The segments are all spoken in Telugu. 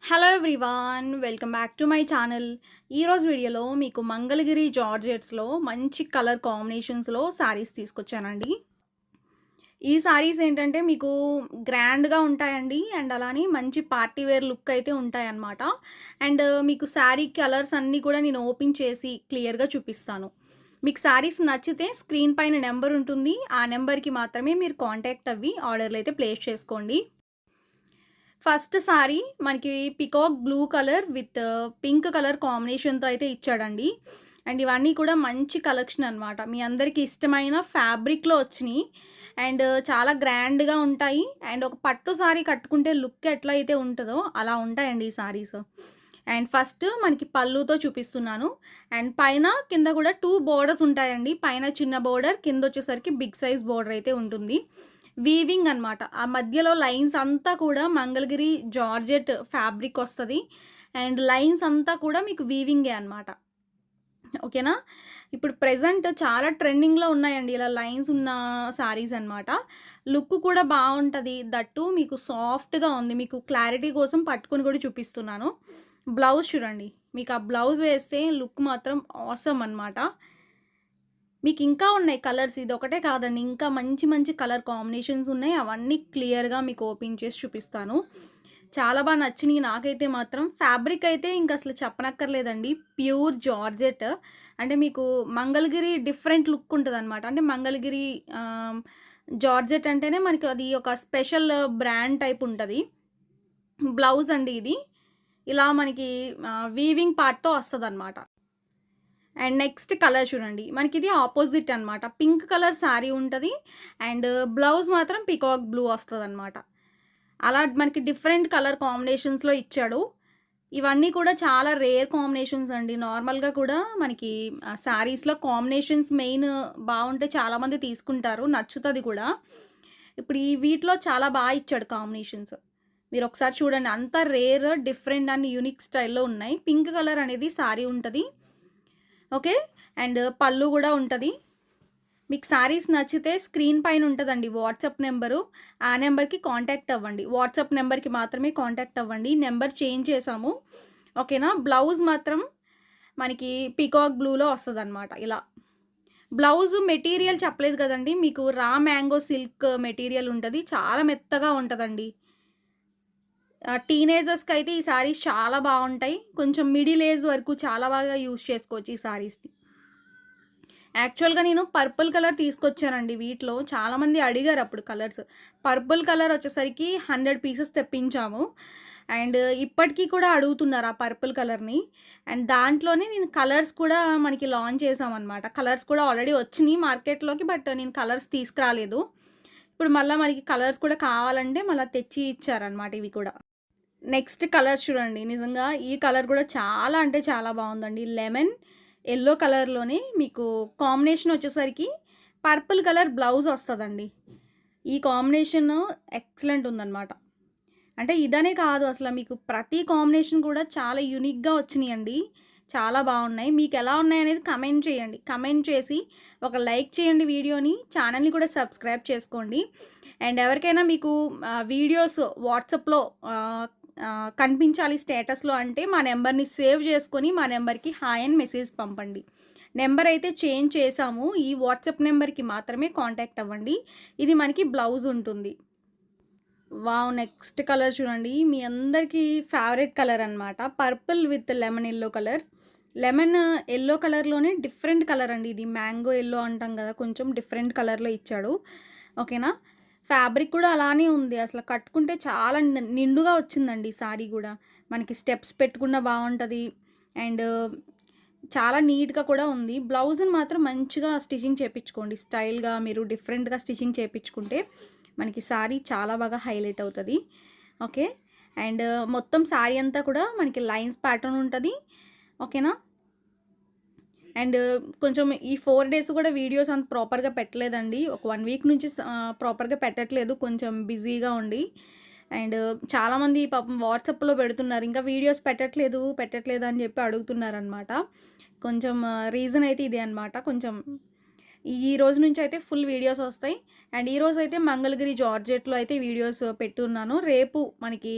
Hello everyone welcome back to my channel. ఈరోజు వీడియోలో మీకు మంగళగిరి జార్జెట్స్లో మంచి కలర్ కాంబినేషన్స్లో శారీస్ తీసుకొచ్చానండి. ఈ శారీస్ ఏంటంటే మీకు గ్రాండ్గా ఉంటాయండి అండ్ అలానే మంచి పార్టీ వేర్ లుక్ అయితే ఉంటాయన్నమాట. అండ్ మీకు శారీ కలర్స్ అన్నీ కూడా నేను ఓపెన్ చేసి క్లియర్గా చూపిస్తాను. మీకు శారీస్ నచ్చితే స్క్రీన్ పైన నెంబర్ ఉంటుంది. ఆ నెంబర్కి మాత్రమే మీరు కాంటాక్ట్ అవ్వి ఆర్డర్లు అయితే ప్లేస్ చేసుకోండి. ఫస్ట్ సారీ మనకి peacock blue colour with pink colour కాంబినేషన్‌తో అయితే ఇచ్చాడండి. అండ్ ఇవన్నీ కూడా మంచి కలెక్షన్ అనమాట. మీ అందరికి ఇష్టమైన ఫ్యాబ్రిక్‌లో వచ్చినియి. అండ్ చాలా గ్రాండ్‌గా ఉంటాయి. అండ్ ఒక పట్టు సారీ కట్టుకుంటే లుక్ ఎట్లా అయితే ఉంటదో అలా ఉంటాయండి ఈ సారీస్. అండ్ ఫస్ట్ మనకి పళ్ళుతో చూపిస్తున్నాను. అండ్ పైన, కింద కూడా 2 బోర్డర్స్ ఉంటాయండి. పైన చిన్న బోర్డర్, కిందొచ్చేసరికి బిగ్ సైజ్ బోర్డర్ అయితే ఉంటుంది. వీవింగ్ అనమాట. ఆ మధ్యలో లైన్స్ అంతా కూడా మంగళగిరి జార్జెట్ ఫ్యాబ్రిక్ వస్తది. అండ్ లైన్స్ అంతా కూడా మీకు వీవింగే అనమాట. ఓకేనా? ఇప్పుడు ప్రెజెంట్ చాలా ట్రెండింగ్‌లో ఉన్నాయండి ఇలా లైన్స్ ఉన్న శారీస్ అనమాట. లుక్ కూడా బావుంటది. దట్టు మీకు సాఫ్ట్‌గా ఉంది. మీకు క్లారిటీ కోసం పట్టుకొని కూడా చూపిస్తున్నాను. బ్లౌజ్ చూడండి. మీకు ఆ బ్లౌజ్ వేస్తే లుక్ మాత్రం ఆసమ్ అనమాట. మీకింకా ఉన్నాయి కలర్స్. ఇదొకటే కాదండి. ఇంకా మంచి మంచి కలర్ కాంబినేషన్స్ ఉన్నాయి. అవన్నీ క్లియర్‌గా మీకు ఓపెన్ చేసి చూపిస్తాను. చాలా నచ్చినియి నాకైతే మాత్రం. ఫ్యాబ్రిక్ అయితే ఇంకసలు చెప్పనక్కర్లేదండి. Pure georgette. అంటే మీకు మంగళగిరి డిఫరెంట్ లుక్ ఉంటదనమాట. అంటే మంగళగిరి జార్జెట్ అంటేనే మనకి అది ఒక స్పెషల్ బ్రాండ్ టైప్ ఉంటది. బ్లౌజ్ అండి ఇది. ఇలా మనకి వీవింగ్ పార్ట్‌తో వస్తదనమాట. అండ్ నెక్స్ట్ కలర్ చూడండి. మనకిది ఆపోజిట్ అనమాట. పింక్ కలర్ శారీ ఉంటది. అండ్ బ్లౌజ్ మాత్రం పీకాక్ బ్లూ వస్తదనమాట. అలా మనకి డిఫరెంట్ కలర్ కాంబినేషన్స్‌లో ఇచ్చాడు. ఇవన్నీ కూడా చాలా రేర్ కాంబినేషన్స్ అండి. నార్మల్‌గా కూడా మనకి శారీస్‌లో కాంబినేషన్స్ మెయిన్ బావుంటే చాలామంది తీసుకుంటారు. నచ్చుతది కూడా. ఇప్పుడు ఈ వీటిలో చాలా ఇచ్చాడు కాంబినేషన్స్. మీరొకసారి చూడండి. అంతా రేర్, డిఫరెంట్ అండ్ యూనిక్ స్టైల్‌లో ఉన్నాయి. పింక్ కలర్ అనేది శారీ ఉంటది. ఓకే. అండ్ పళ్ళు గూడా ఉంటది. మీకు శారీస్ నచ్చితే స్క్రీన్ పైన ఉంటదండి వాట్సాప్ నెంబరు. ఆ నెంబర్‌కి కాంటాక్ట్ అవ్వండి. వాట్సాప్ నెంబర్‌కి మాత్రమే కాంటాక్ట్ అవ్వండి. నెంబర్ చేంజ్ చేశాము. ఓకేనా? బ్లౌజ్ మాత్రం మనకి పీకాక్ బ్లూలో వస్తదనమాట ఇలా. బ్లౌజ్ మెటీరియల్ చెప్పలేదు కదండీ! మీకు మ్యాంగో సిల్క్ మెటీరియల్ ఉంటది. చాలా మెత్తగా ఉంటదండి. టీనేజర్స్‌కైతే ఈ శారీస్ చాలా బావుంటాయి. కొంచెం మిడిల్ ఏజ్ వరకు చాలా బాగా యూజ్ చేసుకోవచ్చు ఈ శారీస్‌ని. యాక్చువల్‌గా నేను పర్పుల్ కలర్ తీసుకొచ్చానండి వీటిలో. చాలామంది అడిగారు అప్పుడు కలర్స్. పర్పుల్ కలర్ వచ్చేసరికి 100 పీసెస్ తెప్పించాము. అండ్ ఇప్పటికి కూడా అడుగుతున్నారు ఆ పర్పుల్ కలర్‌ని. అండ్ దాంట్లోనే నేను కలర్స్ కూడా మనకి లాంచ్ చేశామనమాట. కలర్స్ కూడా ఆల్రెడీ వచ్చినియి మార్కెట్‌లోకి. బట్ నేను కలర్స్ తీసుకురాలేదు. ఇప్పుడు మళ్ళా మనకి కలర్స్ కూడా కావాలంటే మళ్ళా తెచ్చి ఇచ్చారనమాట ఇవి కూడా. నెక్స్ట్ కలర్స్ చూడండి. నిజంగా ఈ కలర్ కూడా చాలా అంటే చాలా బావుందండి. లెమన్, యెల్లో కలర్‌లోనే మీకు కాంబినేషన్ వచ్చేసరికి పర్పుల్ కలర్ బ్లౌజ్ వస్తదండి. ఈ కాంబినేషన్ ఎక్సలెంట్ ఉందనమాట. అంటే ఇదనే కాదు అసల మీకు ప్రతి కాంబినేషన్ కూడా చాలా యూనిక్‌గా వచ్చినియండి. చాలా బావున్నాయి. మీకెలా ఉన్నాయనేది కమెంట్ చేయండి. కమెంట్ చేసి ఒక లైక్ చేయండి వీడియోని. ఛానెల్‌ని కూడా సబ్స్క్రైబ్ చేసుకోండి. అండ్ ఎవరికైనా మీకు వీడియోస్ వాట్సాప్‌లో ఆహ్, కనిపించాలి స్టేటస్‌లో అంటే మా నెంబర్‌ని సేవ్ చేసుకొని మా నెంబర్‌కి హాయ్ అని మెసేజ్ పంపండి. నెంబర్ అయితే చేంజ్ చేశాము. ఈ వాట్సాప్ నెంబర్‌కి మాత్రమే కాంటాక్ట్ అవ్వండి. ఇది మనకి బ్లౌజ్ ఉంటుంది. వావ్! నెక్స్ట్ కలర్ చూడండి. మీ అందరికీ ఫేవరెట్ కలర్ అనమాట. Purple with lemon yellow colour. Lemon yellow కలర్‌లోనే డిఫరెంట్ కలర్ అండి ఇది. మ్యాంగో యెల్లో అంటాం కదా! కొంచెం డిఫరెంట్ కలర్‌లో ఇచ్చాడు. ఓకేనా? ఫ్యాబ్రిక్ కూడా అలానే ఉంది. అసలు కట్టుకుంటే చాలా నిండుగా వచ్చిందండి ఈ సారీ గూడా. మనకి స్టెప్స్ పెట్టుకున్న బావుంటది. అండ్ చాలా నీట్‌గా కూడా ఉంది. బ్లౌజ్‌ని మాత్రం మంచిగా స్టిచింగ్ చేపించుకోండి. స్టైల్‌గా మీరు డిఫరెంట్‌గా స్టిచింగ్ చేపించుకుంటే మనకి సారీ చాలా బాగా హైలైట్ అవుతది. ఓకే. అండ్ మొత్తం సారీ అంతా కూడా మనకి లైన్స్ ప్యాటర్న్ ఉంటది. ఓకేనా? అండ్ కొంచెం ఈ 4 డేస్ కూడా వీడియోస్ అంత ప్రాపర్‌గా పెట్టలేదండి. ఒక 1 వీక్ నుంచి ప్రాపర్‌గా పెట్టట్లేదు. కొంచెం బిజీగా ఉండి. అండ్ చాలామంది పాపం వాట్సాప్‌లో పెడుతున్నారు. ఇంకా వీడియోస్ పెట్టట్లేదు అని చెప్పి అడుగుతున్నారనమాట. కొంచెం రీజన్ అయితే ఇదే అనమాట. కొంచెం ఈ రోజు నుంచి అయితే ఫుల్ వీడియోస్ వస్తాయి. అండ్ ఈరోజైతే మంగళగిరి జార్జెట్‌లో అయితే వీడియోస్ పెట్టున్నాను. రేపు మనకి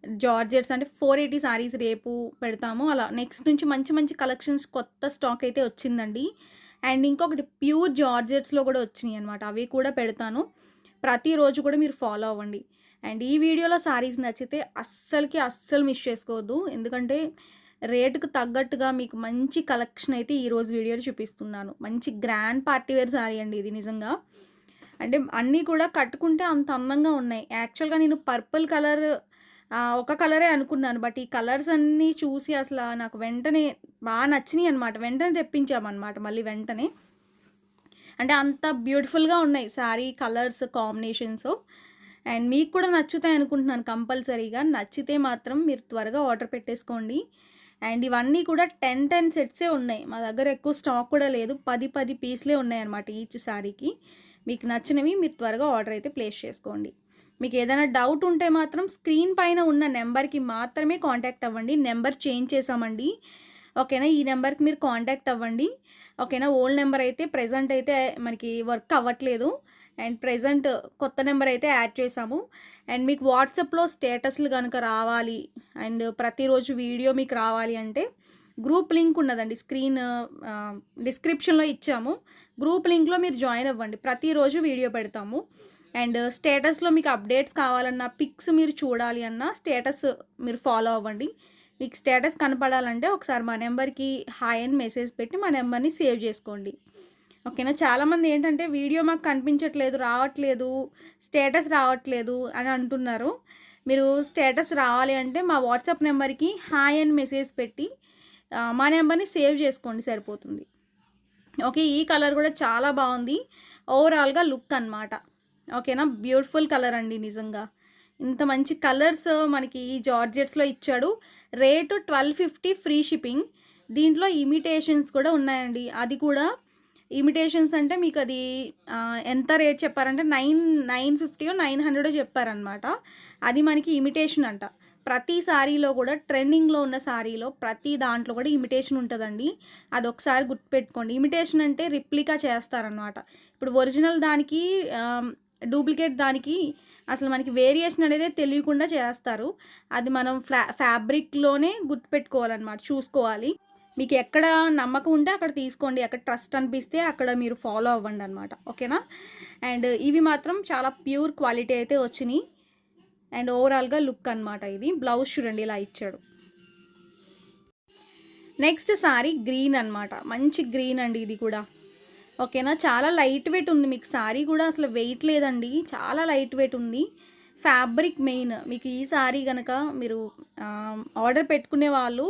జార్జెట్స్ అంటే 480 సారీస్ రేపు పెడతాము. అలా నెక్స్ట్ నుంచి మంచి మంచి కలెక్షన్స్ కొత్త స్టాక్ అయితే వచ్చిందండి. అండ్ ఇంకొకటి ప్యూర్ జార్జెట్స్‌లో కూడా వచ్చినాయన్నమాట. అవి కూడా పెడతాను. ప్రతిరోజు కూడా మీరు ఫాలో అవ్వండి. అండ్ ఈ వీడియోలో సారీస్ నచ్చితే అస్సలు మిస్ చేసుకోవద్దు. ఎందుకంటే రేటుకు తగ్గట్టుగా మీకు మంచి కలెక్షన్ అయితే ఈరోజు వీడియోలో చూపిస్తున్నాను. మంచి గ్రాండ్ పార్టీ వేర్ సారీ అండి ఇది నిజంగా. అంటే అన్నీ కూడా కట్టుకుంటే అంత అందంగా ఉన్నాయి. యాక్చువల్‌గా నేను పర్పుల్ కలర్ ఒక కలరే అనుకున్నాను. బట్ ఈ కలర్స్ అన్నీ చూసి అసల నాకు వెంటనే నచ్చినియనమాట. వెంటనే తెప్పించామనమాట మళ్ళీ వెంటనే. అంటే అంత బ్యూటిఫుల్‌గా ఉన్నాయి శారీ కలర్స్ కాంబినేషన్స్. అండ్ మీకు కూడా నచ్చుతాయి అనుకుంటున్నాను కంపల్సరీగా. నచ్చితే మాత్రం మీరు త్వరగా ఆర్డర్ పెట్టేసుకోండి. అండ్ ఇవన్నీ కూడా 10 సెట్సే ఉన్నాయి. మా దగ్గర ఎక్కువ స్టాక్ కూడా లేదు. 10 పీస్‌లే ఉన్నాయన్నమాట ఈచ్ శారీకి. మీకు నచ్చినవి మీరు త్వరగా ఆర్డర్ అయితే ప్లేస్ చేసుకోండి. మీకు ఏదైనా డౌట్ ఉంటే మాత్రం స్క్రీన్ పైన ఉన్న నెంబర్‌కి మాత్రమే కాంటాక్ట్ అవ్వండి. నెంబర్ చేంజ్ చేశామండి. ఓకేనా? ఈ నెంబర్‌కి మీరు కాంటాక్ట్ అవ్వండి. ఓకేనా? ఓల్డ్ నెంబర్ అయితే ప్రెజెంట్ అయితే మనకి వర్క్ అవ్వట్లేదు. అండ్ ప్రెజెంట్ కొత్త నెంబర్ అయితే యాడ్ చేశాము. అండ్ మీకు వాట్సాప్‌లో స్టేటస్‌లు గనుక రావాలి అండ్ ప్రతిరోజు వీడియో మీకు రావాలి అంటే గ్రూప్ లింక్ ఉన్నదండి. స్క్రీన్ డిస్క్రిప్షన్‌లో ఇచ్చాము. గ్రూప్ లింక్‌లో మీరు జాయిన్ అవ్వండి. ప్రతిరోజు వీడియో పెడతాము. అండ్ స్టేటస్‌లో మీకు అప్డేట్స్ కావాలన్నా, పిక్స్ మీరు చూడాలి అన్నా స్టేటస్ మీరు ఫాలో అవ్వండి. మీకు స్టేటస్ కనపడాలంటే ఒకసారి మా నెంబర్‌కి హాయ్ అని మెసేజ్ పెట్టి మా నెంబర్‌ని సేవ్ చేసుకోండి. ఓకేనా? చాలామంది ఏంటంటే వీడియో మాకు కనిపించట్లేదు, రావట్లేదు, స్టేటస్ రావట్లేదు అని అంటున్నారు. మీరు స్టేటస్ రావాలి అంటే మా వాట్సాప్ నెంబర్‌కి హాయ్ అని మెసేజ్ పెట్టి మా నెంబర్‌ని సేవ్ చేసుకోండి సరిపోతుంది. ఓకే. ఈ కలర్ కూడా చాలా బాగుంది. ఓవరాల్‌గా లుక్ అనమాట. ఓకేనా? బ్యూటిఫుల్ కలర్ అండి నిజంగా. ఇంత మంచి కలర్స్ మనకి ఈ జార్జెట్స్‌లో ఇచ్చాడు. Rate 1250 free shipping. దీంట్లో ఇమిటేషన్స్ కూడా ఉన్నాయండి. అది కూడా ఇమిటేషన్స్ అంటే మీకు అది ఎంత రేట్ చెప్పారంటే 950 900 చెప్పారనమాట. అది మనకి ఇమిటేషన్ అంట. ప్రతి సారీలో కూడా ట్రెండింగ్‌లో ఉన్న సారీలో ప్రతి దాంట్లో కూడా ఇమిటేషన్ ఉంటదండి. అదొకసారి గుర్తుపెట్టుకోండి. ఇమిటేషన్ అంటే రిప్లికా చేస్తారనమాట. ఇప్పుడు ఒరిజినల్ దానికి డూప్లికేట్ దానికి అసలు మనకి వేరియేషన్ అనేదే తెలియకుండా చేస్తారు. అది మనం ఫ్యాబ్రిక్‌లోనే గుర్తుపెట్టుకోవాలనమాట. చూసుకోవాలి. మీకు ఎక్కడ నమ్మకం ఉంటే అక్కడ తీసుకోండి. ఎక్కడ ట్రస్ట్ అనిపిస్తే అక్కడ మీరు ఫాలో అవ్వండి అనమాట. ఓకేనా? అండ్ ఇవి మాత్రం చాలా ప్యూర్ క్వాలిటీ అయితే వచ్చినాయి. అండ్ ఓవరాల్‌గా లుక్ అనమాట ఇది. బ్లౌజ్ చూడండి ఇలా ఇచ్చాడు. నెక్స్ట్ సారీ గ్రీన్ అనమాట. మంచి గ్రీన్ అండి ఇది కూడా. ఓకేనా? చాలా లైట్ వెయిట్ ఉంది. మీకు సారీ కూడా అసలు వెయిట్ లేదండి. చాలా లైట్ వెయిట్ ఉంది. Fabric main. మీకు ఈ సారీ గనక మీరు ఆర్డర్ పెట్టుకునే వాళ్ళు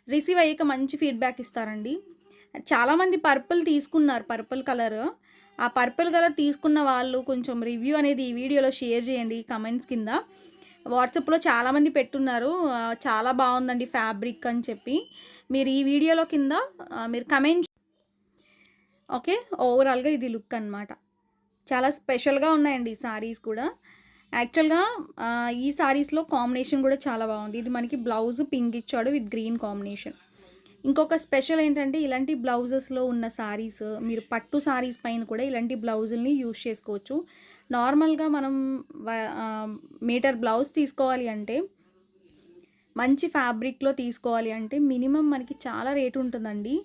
రిసీవ్ అయ్యాక మంచి ఫీడ్బ్యాక్ ఇస్తారండి. చాలామంది పర్పుల్ తీసుకున్నారు. Purple colour. ఆ పర్పుల్ కలర్ తీసుకున్న వాళ్ళు కొంచెం రివ్యూ అనేది ఈ వీడియోలో షేర్ చేయండి కమెంట్స్ కింద. వాట్సాప్‌లో చాలామంది పెట్టున్నారు. చాలా బాగుందండి ఫ్యాబ్రిక్ అని చెప్పి. మీరు ఈ వీడియోలో కింద మీరు కమెంట్ ఓకే. ఓవరాల్‌గా ఇది లుక్ అనమాట. చాలా స్పెషల్‌గా ఉన్నాయండి ఈ సారీస్ కూడా. యాక్చువల్‌గా ఈ సారీస్‌లో కాంబినేషన్ కూడా చాలా బాగుంది. ఇది మనకి బ్లౌజ్ పింక్ ఇచ్చాడు విత్ గ్రీన్ కాంబినేషన్. ఇంకొక స్పెషల్ ఏంటంటే ఇలాంటి బ్లౌజెస్‌లో ఉన్న సారీస్ మీరు పట్టు సారీస్ పైన కూడా ఇలాంటి బ్లౌజుల్ని యూజ్ చేసుకోవచ్చు. నార్మల్‌గా మనం మీటర్ బ్లౌజ్ తీసుకోవాలి అంటే మంచి ఫ్యాబ్రిక్‌లో తీసుకోవాలి అంటే మినిమమ్ మనకి చాలా రేటు ఉంటుందండి.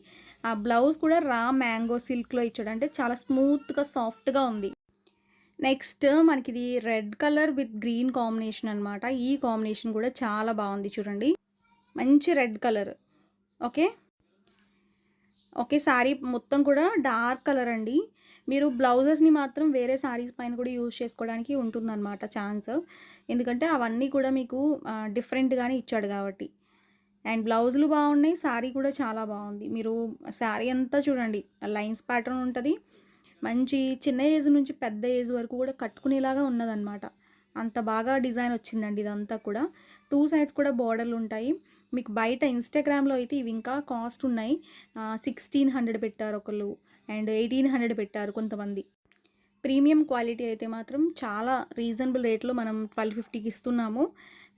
ఆ బ్లౌజ్ కూడా రా మ్యాంగో సిల్క్‌లో ఇచ్చాడు. అంటే చాలా స్మూత్‌గా, సాఫ్ట్‌గా ఉంది. నెక్స్ట్ మనకిది red colour with green combination అనమాట. ఈ కాంబినేషన్ కూడా చాలా బాగుంది చూడండి. మంచి red colour. Okay. Okay. Sari మొత్తం కూడా డార్క్ కలర్ అండి. మీరు బ్లౌజెస్‌ని మాత్రం వేరే సారీస్ పైన కూడా యూజ్ చేసుకోవడానికి ఉంటుందన్నమాట ఛాన్స్. ఎందుకంటే అవన్నీ కూడా మీకు డిఫరెంట్‌గానే ఇచ్చాడు కాబట్టి. అండ్ బ్లౌజులు బాగున్నాయి. సారీ కూడా చాలా బాగుంది. మీరు సారీ అంతా చూడండి లైన్స్ ప్యాటర్న్ ఉంటది. మంచి చిన్న ఏజ్ నుంచి పెద్ద ఏజ్ వరకు కూడా కట్టుకునేలాగా ఉన్నదనమాట. అంత బాగా డిజైన్ వచ్చిందండి ఇదంతా కూడా. 2 సైడ్స్ కూడా బోర్డర్‌లు ఉంటాయి. మీకు బయట ఇన్‌స్టాగ్రామ్‌లో అయితే ఇవి ఇంకా కాస్ట్ ఉన్నాయి. 1600 పెట్టారు ఒకళ్ళు అండ్ 1800 పెట్టారు కొంతమంది. ప్రీమియం క్వాలిటీ అయితే మాత్రం చాలా రీజనబుల్ రేట్‌లో మనం 1250కి ఇస్తున్నాము.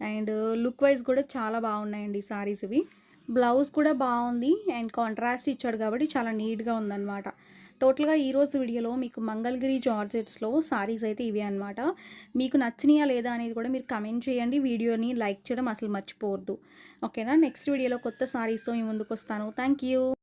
అండ్ లుక్ వైజ్ కూడా చాలా బాగున్నాయండి సారీస్ ఇవి. బ్లౌజ్ కూడా బాగుంది అండ్ కాంట్రాస్ట్ ఇచ్చాడు కాబట్టి చాలా నీట్‌గా ఉందన్నమాట. టోటల్‌గా ఈరోజు వీడియోలో మీకు మంగళగిరి జార్జెట్స్‌లో సారీస్ అయితే ఇవే అనమాట. మీకు నచ్చినాయా లేదా అనేది కూడా మీరు కమెంట్ చేయండి. వీడియోని లైక్ చేయడం అసలు మర్చిపోవద్దు. ఓకేనా? నెక్స్ట్ వీడియోలో కొత్త సారీస్‌తో మీ ముందుకొస్తాను. Thank you.